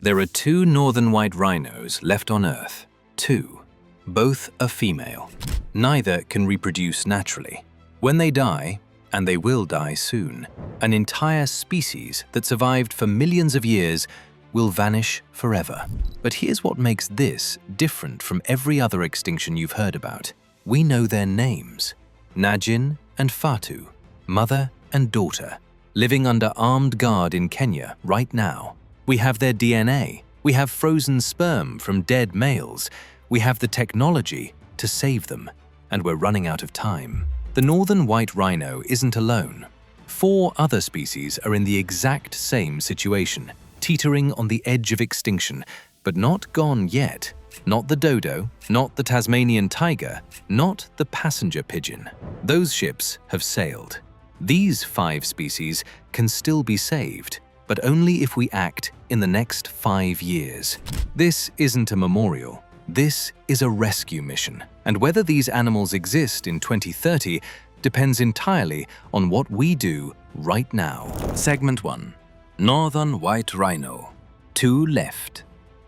There are two northern white rhinos left on Earth. Two. Both are female. Neither can reproduce naturally. When they die, and they will die soon, an entire species that survived for millions of years will vanish forever. But here's what makes this different from every other extinction you've heard about. We know their names. Najin and Fatu, mother and daughter, living under armed guard in Kenya right now. We have their DNA. We have frozen sperm from dead males. We have the technology to save them. And we're running out of time. The northern white rhino isn't alone. 4 other species are in the exact same situation, teetering on the edge of extinction, but not gone yet. Not the dodo, not the Tasmanian tiger, not the passenger pigeon. Those ships have sailed. These 5 species can still be saved, but only if we act in the next 5 years. This isn't a memorial. This is a rescue mission. And whether these animals exist in 2030 depends entirely on what we do right now. Segment 1. Northern white rhino. 2 left.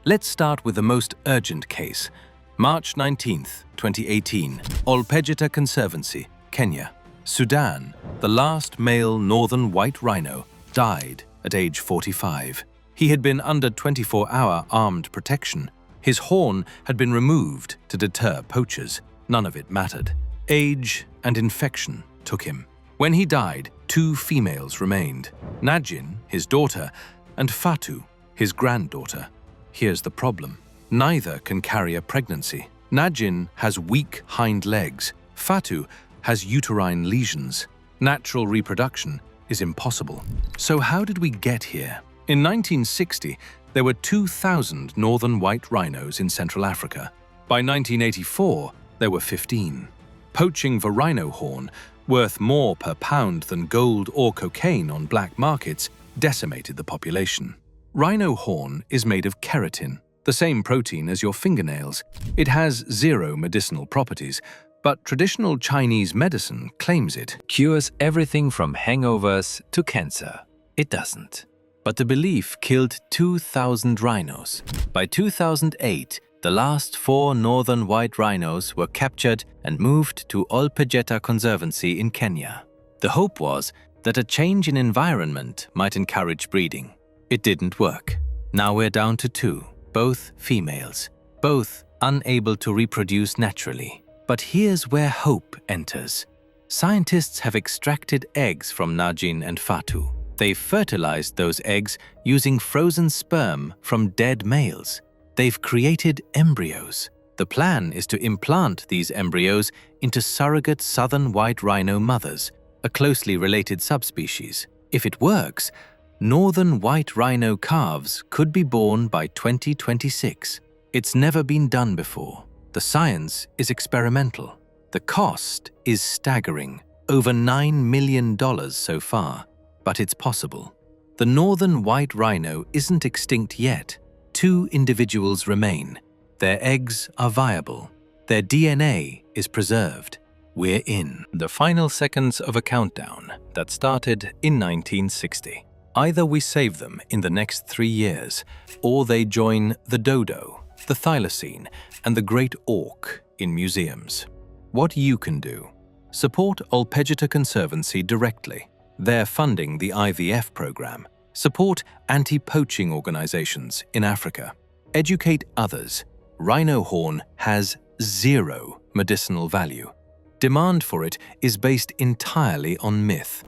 Let's start with the most urgent case. March 19th, 2018, Olpejeta Conservancy, Kenya. Sudan, the last male northern white rhino, died at age 45. He had been under 24-hour armed protection. His horn had been removed to deter poachers. None of it mattered. Age and infection took him. When he died, 2 females remained. Najin, his daughter, and Fatu, his granddaughter. Here's the problem. Neither can carry a pregnancy. Najin has weak hind legs. Fatu has uterine lesions. Natural reproduction is impossible. So how did we get here? In 1960, there were 2,000 northern white rhinos in Central Africa. By 1984, there were 15. Poaching for rhino horn, worth more per pound than gold or cocaine on black markets, decimated the population. Rhino horn is made of keratin, the same protein as your fingernails. It has 0 medicinal properties, but traditional Chinese medicine claims it cures everything from hangovers to cancer. It doesn't. But the belief killed 2,000 rhinos. By 2008, the last 4 northern white rhinos were captured and moved to Olpejeta Conservancy in Kenya. The hope was that a change in environment might encourage breeding. It didn't work. Now we're down to 2, both females, both unable to reproduce naturally. But here's where hope enters. Scientists have extracted eggs from Najin and Fatu. They've fertilized those eggs using frozen sperm from dead males. They've created embryos. The plan is to implant these embryos into surrogate southern white rhino mothers, a closely related subspecies. If it works, northern white rhino calves could be born by 2026. It's never been done before. The science is experimental. The cost is staggering, over $9 million so far, but it's possible. The northern white rhino isn't extinct yet. 2 individuals remain. Their eggs are viable. Their DNA is preserved. We're in the final seconds of a countdown that started in 1960. Either we save them in the next 3 years, or they join the dodo, the thylacine, and the great auk in museums. What you can do: support Olpejeta Conservancy directly. They're funding the IVF program. Support anti-poaching organizations in Africa. Educate others. Rhino horn has 0 medicinal value. Demand for it is based entirely on myth.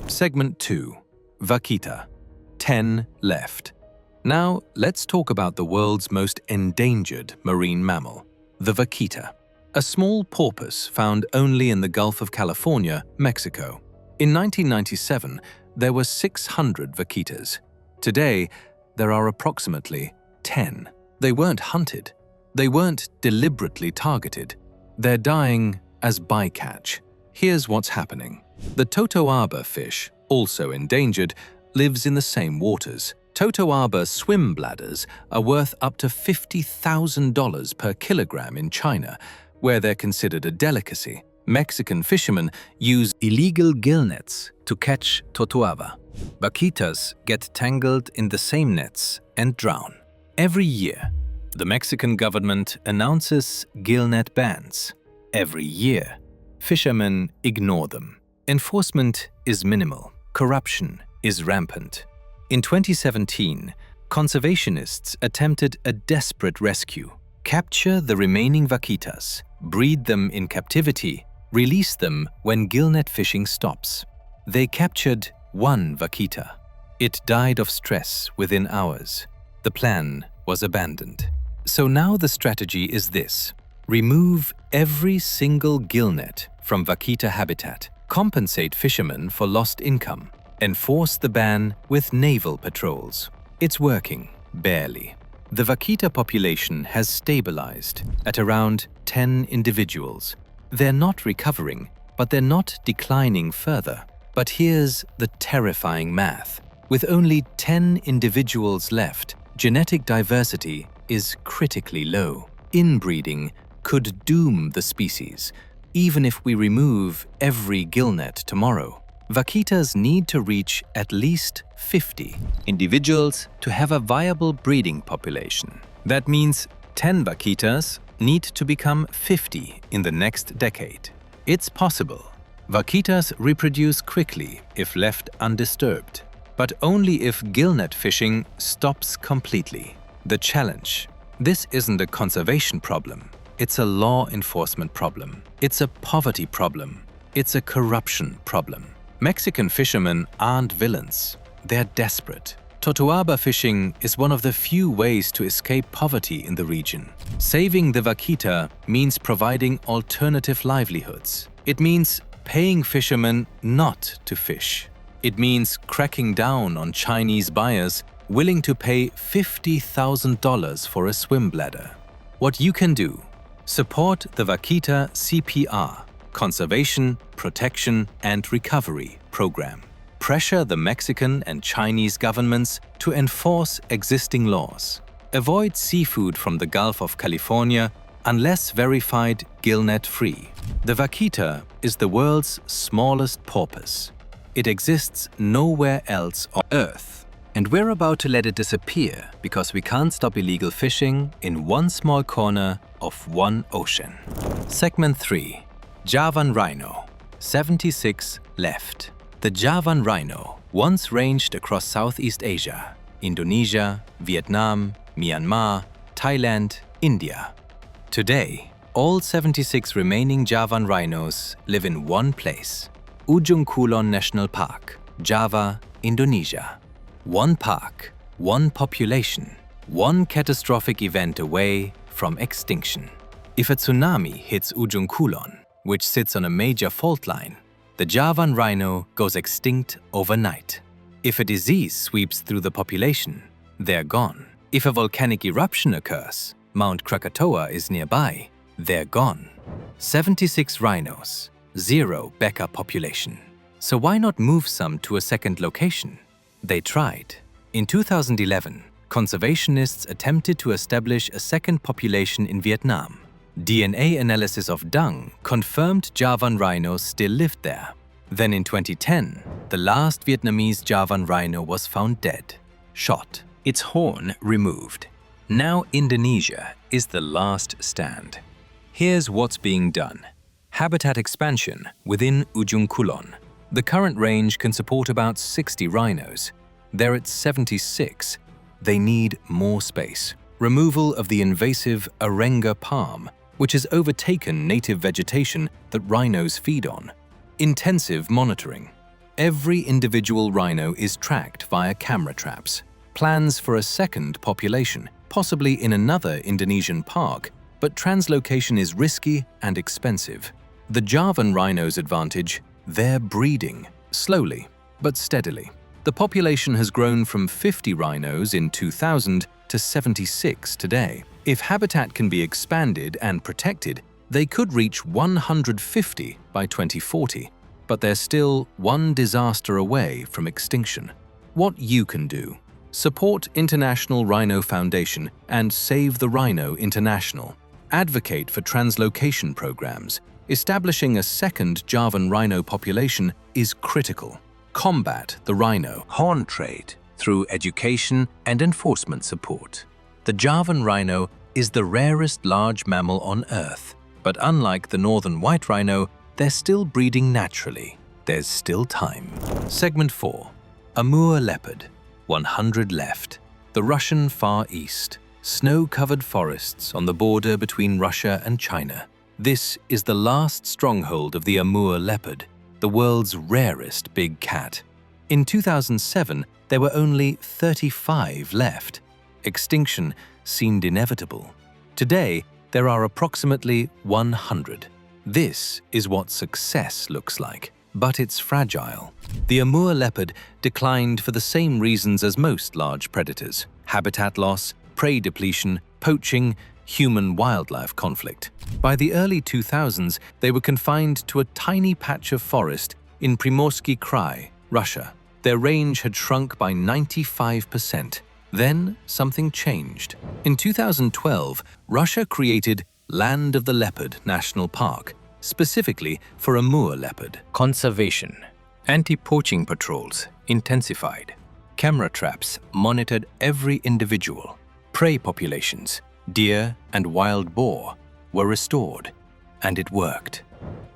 Segment 2. Vaquita. 10 left. Now, let's talk about the world's most endangered marine mammal, the vaquita, a small porpoise found only in the Gulf of California, Mexico. In 1997, there were 600 vaquitas. Today, there are approximately 10. They weren't hunted. They weren't deliberately targeted. They're dying as bycatch. Here's what's happening. The totoaba fish, also endangered, lives in the same waters. Totoaba swim bladders are worth up to $50,000 per kilogram in China, where they're considered a delicacy. Mexican fishermen use illegal gill nets to catch totoaba. Vaquitas get tangled in the same nets and drown. Every year, the Mexican government announces gillnet bans. Every year, fishermen ignore them. Enforcement is minimal. Corruption is rampant. In 2017, conservationists attempted a desperate rescue. Capture the remaining vaquitas, breed them in captivity, release them when gillnet fishing stops. They captured one vaquita. It died of stress within hours. The plan was abandoned. So now the strategy is this: remove every single gillnet from vaquita habitat, compensate fishermen for lost income, enforce the ban with naval patrols. It's working, barely. The vaquita population has stabilized at around 10 individuals. They're not recovering, but they're not declining further. But here's the terrifying math. With only 10 individuals left, genetic diversity is critically low. Inbreeding could doom the species, even if we remove every gillnet tomorrow. Vaquitas need to reach at least 50 individuals to have a viable breeding population. That means 10 vaquitas need to become 50 in the next decade. It's possible. Vaquitas reproduce quickly if left undisturbed, but only if gillnet fishing stops completely. The challenge: this isn't a conservation problem. It's a law enforcement problem. It's a poverty problem. It's a corruption problem. Mexican fishermen aren't villains. They're desperate. Totoaba fishing is one of the few ways to escape poverty in the region. Saving the vaquita means providing alternative livelihoods. It means paying fishermen not to fish. It means cracking down on Chinese buyers willing to pay $50,000 for a swim bladder. What you can do: support the Vaquita CPR, Conservation, Protection and Recovery Program. Pressure the Mexican and Chinese governments to enforce existing laws. Avoid seafood from the Gulf of California unless verified gillnet-free. The vaquita is the world's smallest porpoise. It exists nowhere else on Earth, and we're about to let it disappear because we can't stop illegal fishing in one small corner of one ocean. Segment 3. Javan rhino. 76 left. The Javan rhino once ranged across Southeast Asia, Indonesia, Vietnam, Myanmar, Thailand, India. Today, all 76 remaining Javan rhinos live in one place: Ujung Kulon National Park, Java, Indonesia. One park, one population, one catastrophic event away from extinction. If a tsunami hits Ujung Kulon, which sits on a major fault line, the Javan rhino goes extinct overnight. If a disease sweeps through the population, they're gone. If a volcanic eruption occurs, Mount Krakatoa is nearby, they're gone. 76 rhinos, 0 backup population. So why not move some to a second location? They tried. In 2011, conservationists attempted to establish a second population in Vietnam. DNA analysis of dung confirmed Javan rhinos still lived there. Then in 2010, the last Vietnamese Javan rhino was found dead, shot, its horn removed. Now Indonesia is the last stand. Here's what's being done. Habitat expansion within Ujung Kulon. The current range can support about 60 rhinos. They're at 76. They need more space. Removal of the invasive orangutan palm, which has overtaken native vegetation that rhinos feed on. Intensive monitoring. Every individual rhino is tracked via camera traps. Plans for a second population, possibly in another Indonesian park, but translocation is risky and expensive. The Javan rhino's advantage: they're breeding, slowly but steadily. The population has grown from 50 rhinos in 2000 to 76 today. If habitat can be expanded and protected, they could reach 150 by 2040, but they're still one disaster away from extinction. What you can do: support International Rhino Foundation and Save the Rhino International. Advocate for translocation programs. Establishing a second Javan rhino population is critical. Combat the rhino horn trade through education and enforcement support. The Javan rhino is the rarest large mammal on Earth, but unlike the northern white rhino, they're still breeding naturally. There's still time. Segment 4. Amur leopard. 100 left. The Russian Far East. Snow-covered forests on the border between Russia and China. This is the last stronghold of the Amur leopard, the world's rarest big cat. In 2007, there were only 35 left. Extinction seemed inevitable. Today, there are approximately 100. This is what success looks like, but it's fragile. The Amur leopard declined for the same reasons as most large predators: habitat loss, prey depletion, poaching, human-wildlife conflict. By the early 2000s, they were confined to a tiny patch of forest in Primorsky Krai, Russia. Their range had shrunk by 95%. Then something changed. In 2012, Russia created Land of the Leopard National Park, specifically for Amur leopard. Conservation. Anti-poaching patrols intensified. Camera traps monitored every individual. Prey populations, deer and wild boar, were restored, and it worked.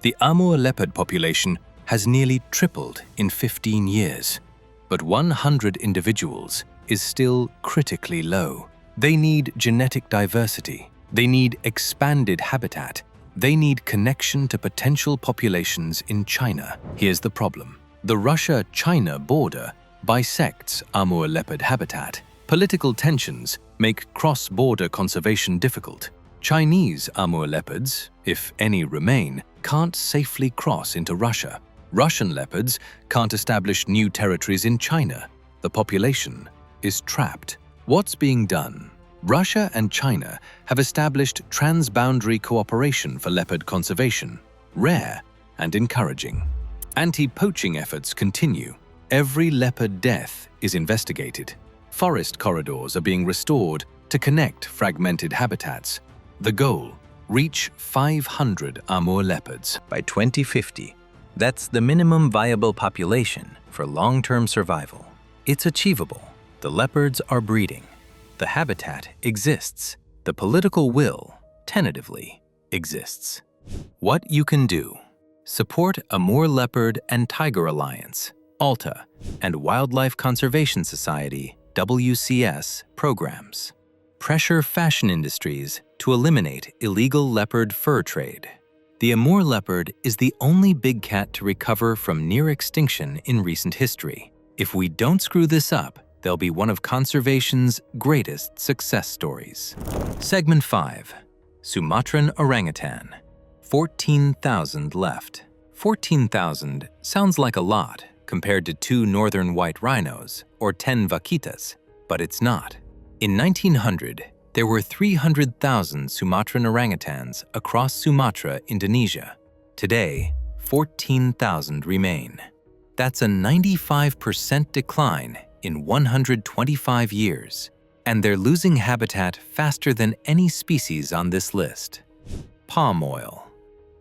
The Amur leopard population has nearly tripled in 15 years, but 100 individuals is still critically low. They need genetic diversity. They need expanded habitat. They need connection to potential populations in China. Here's the problem. The Russia-China border bisects Amur leopard habitat. Political tensions make cross-border conservation difficult. Chinese Amur leopards, if any remain, can't safely cross into Russia. Russian leopards can't establish new territories in China. The population is trapped. What's being done? Russia and China have established transboundary cooperation for leopard conservation, rare and encouraging. Anti-poaching efforts continue. Every leopard death is investigated. Forest corridors are being restored to connect fragmented habitats. The goal: reach 500 Amur leopards by 2050. That's the minimum viable population for long-term survival. It's achievable. The leopards are breeding. The habitat exists. The political will, tentatively, exists. What you can do: support Amur Leopard and Tiger Alliance, ALTA, and Wildlife Conservation Society, WCS, programs. Pressure fashion industries to eliminate illegal leopard fur trade. The Amur leopard is the only big cat to recover from near extinction in recent history. If we don't screw this up, they'll be one of conservation's greatest success stories. Segment 5. Sumatran orangutan. 14,000 left. 14,000 sounds like a lot compared to 2 northern white rhinos or 10 vaquitas, but it's not. In 1900, there were 300,000 Sumatran orangutans across Sumatra, Indonesia. Today, 14,000 remain. That's a 95% decline in 125 years, and they're losing habitat faster than any species on this list. Palm oil.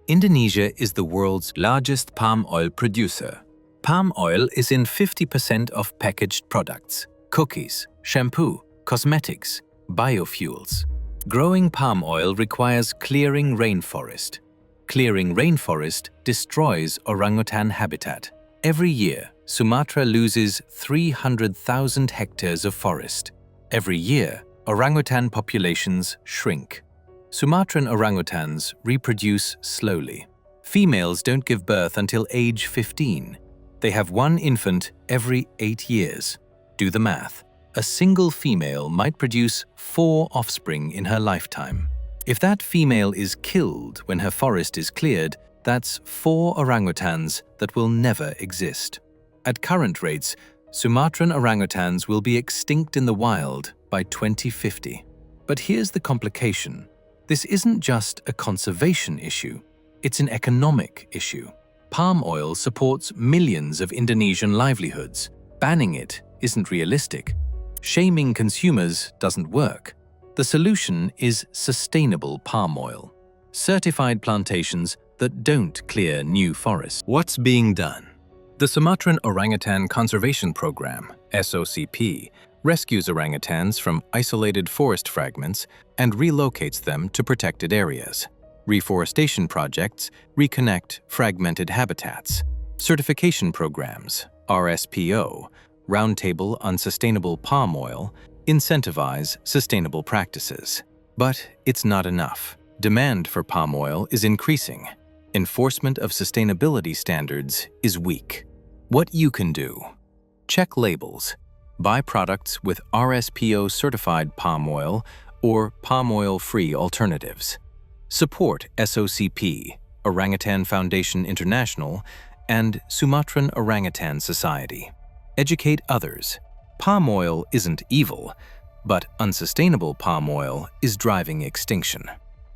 Indonesia is the world's largest palm oil producer. Palm oil is in 50% of packaged products, cookies, shampoo, cosmetics, biofuels. Growing palm oil requires clearing rainforest. Clearing rainforest destroys orangutan habitat. Every year, Sumatra loses 300,000 hectares of forest. Every year, orangutan populations shrink. Sumatran orangutans reproduce slowly. Females don't give birth until age 15. They have 1 infant every 8 years. Do the math. A single female might produce 4 offspring in her lifetime. If that female is killed when her forest is cleared, that's 4 orangutans that will never exist. At current rates, Sumatran orangutans will be extinct in the wild by 2050. But here's the complication. This isn't just a conservation issue, it's an economic issue. Palm oil supports millions of Indonesian livelihoods. Banning it isn't realistic. Shaming consumers doesn't work. The solution is sustainable palm oil. Certified plantations that don't clear new forests. What's being done? The Sumatran Orangutan Conservation Program, SOCP, rescues orangutans from isolated forest fragments and relocates them to protected areas. Reforestation projects reconnect fragmented habitats. Certification programs, RSPO, Roundtable on Sustainable Palm Oil, incentivize sustainable practices. But it's not enough. Demand for palm oil is increasing. Enforcement of sustainability standards is weak. What you can do: check labels. Buy products with RSPO-certified palm oil or palm oil-free alternatives. Support SOCP, Orangutan Foundation International, and Sumatran Orangutan Society. Educate others. Palm oil isn't evil, but unsustainable palm oil is driving extinction.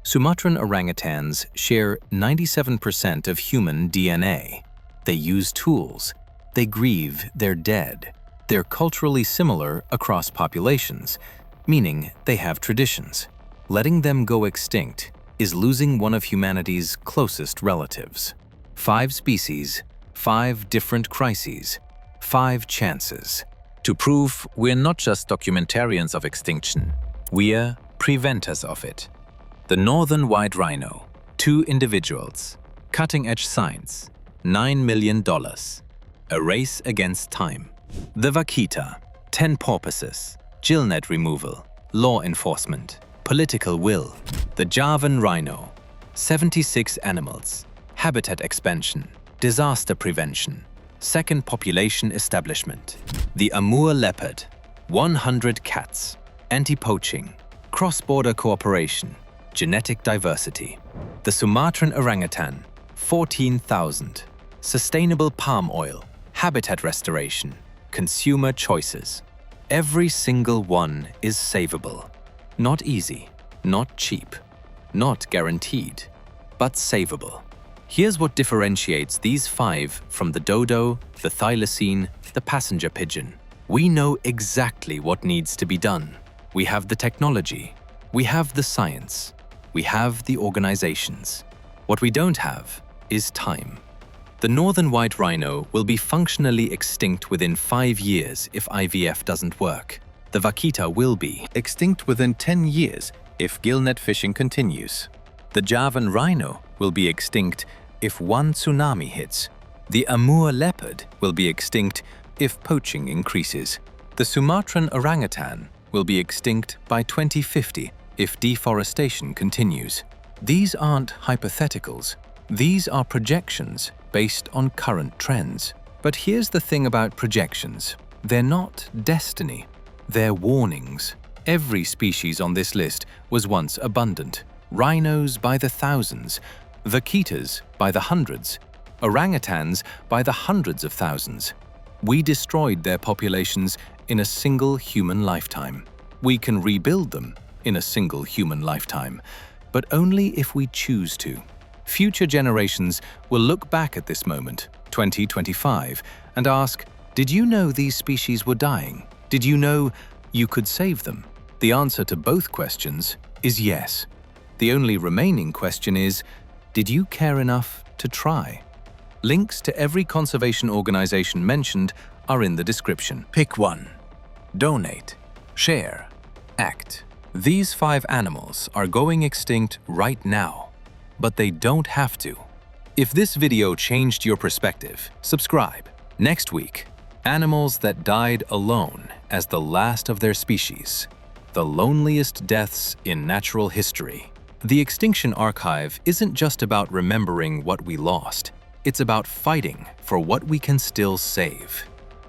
Sumatran orangutans share 97% of human DNA. They use tools. They grieve their dead. They're culturally similar across populations, meaning they have traditions. Letting them go extinct is losing one of humanity's closest relatives. 5 species, 5 different crises, 5 chances. To prove we're not just documentarians of extinction, we're preventers of it. The northern white rhino, 2 individuals, cutting-edge science, $9 million, a race against time. The Vaquita, 10 porpoises, gillnet removal, law enforcement, political will. The Javan rhino, 76 animals, habitat expansion, disaster prevention, second population establishment. The Amur leopard, 100 cats, anti-poaching, cross-border cooperation, genetic diversity. The Sumatran orangutan, 14,000, sustainable palm oil, habitat restoration, consumer choices. Every single one is savable. Not easy, not cheap, not guaranteed, but savable. Here's what differentiates these 5 from the dodo, the thylacine, the passenger pigeon. We know exactly what needs to be done. We have the technology. We have the science. We have the organizations. What we don't have is time. The northern white rhino will be functionally extinct within 5 years if IVF doesn't work. The Vaquita will be extinct within 10 years if gillnet fishing continues. The Javan rhino will be extinct if one tsunami hits. The Amur leopard will be extinct if poaching increases. The Sumatran orangutan will be extinct by 2050 if deforestation continues. These aren't hypotheticals. These are projections based on current trends. But here's the thing about projections. They're not destiny. They're warnings. Every species on this list was once abundant. Rhinos by the thousands, vaquitas by the hundreds, orangutans by the hundreds of thousands. We destroyed their populations in a single human lifetime. We can rebuild them in a single human lifetime, but only if we choose to. Future generations will look back at this moment, 2025, and ask, did you know these species were dying? Did you know you could save them? The answer to both questions is yes. The only remaining question is, did you care enough to try? Links to every conservation organization mentioned are in the description. Pick one. Donate, share, act. These 5 animals are going extinct right now, but they don't have to. If this video changed your perspective, subscribe. Next week, animals that died alone as the last of their species. The loneliest deaths in natural history. The Extinction Archive isn't just about remembering what we lost. It's about fighting for what we can still save.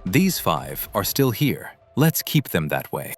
These 5 are still here. Let's keep them that way.